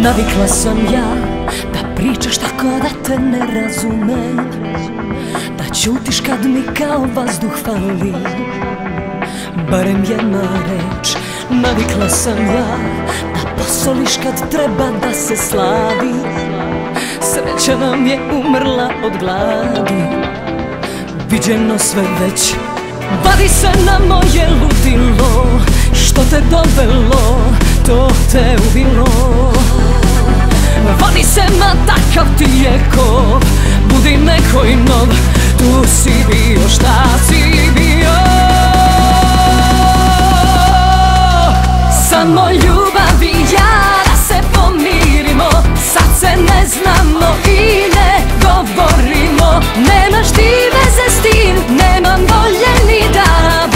Navikla sam ja da pričaš tako da te ne razumem, da ćutiš kad mi kao vazduh fali, barem jedna reč. Navikla sam ja da posoliš kad treba da se slavi, sreća nam je umrla od gladi. Viđeno sve već, vadi se na moje ludilo, što te dovelo, to te ubilo. Vadi se, ma takav ti je kov, budi nekoj nov, tu si bio, šta si bio? Samo ljubav i ja da se pomirimo, sad se ne znamo i ne govorimo. Nemaš ti veze s tim, nemam volje ni da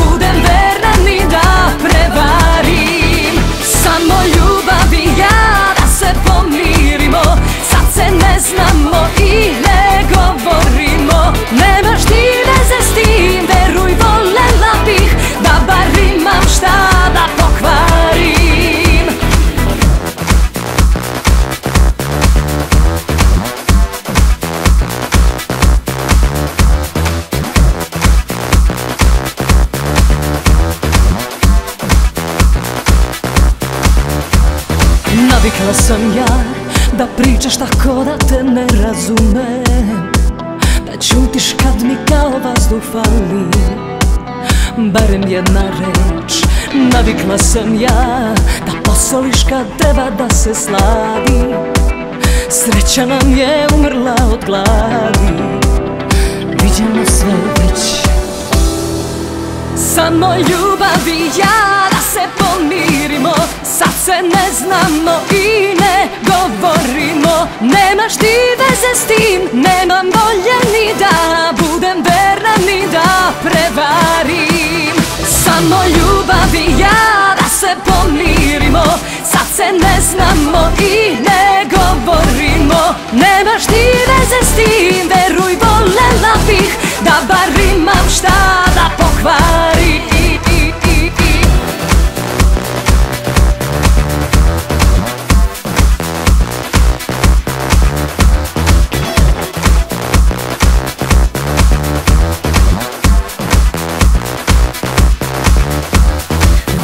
budem verna, ni da prevarim. Samo ljubav i ja da se pomirimo, sad se ne znamo i ne govorimo. Nemaš ti veze s tim, veruj, volela bih da bar imam šta da pokvarim. Navikla sam ja da pričaš tako da te ne razumem, da ćutiš kad mi kao vazduh fali, barem jedna reč. Navikla sam ja da posoliš kad treba da se slavi, sreća nam je umrla od gladi. Viđeno sve već, samo ljubav i ja da se pomirimo, sad se ne znamo i ne govorimo. Nemaš ti veze s tim, nemam volje ni da budem verna, ni da prevarim. Samo ljubav i ja da se pomirimo, sad se ne znamo i ne govorimo. Nemaš ti veze s tim, veruj, volela bih da bar imam šta da pokvarim.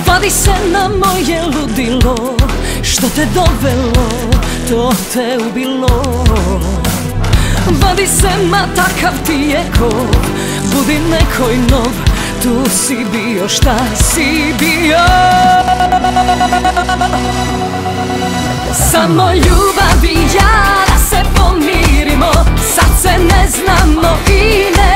Vadi se na moje ludilo, što te dovelo, to te ubilo. Vadi se, ma takav ti je kov, budi nekoj nov, tu si bio, šta si bio? Samo ljubav i ja da se pomirimo, sad se ne znamo i ne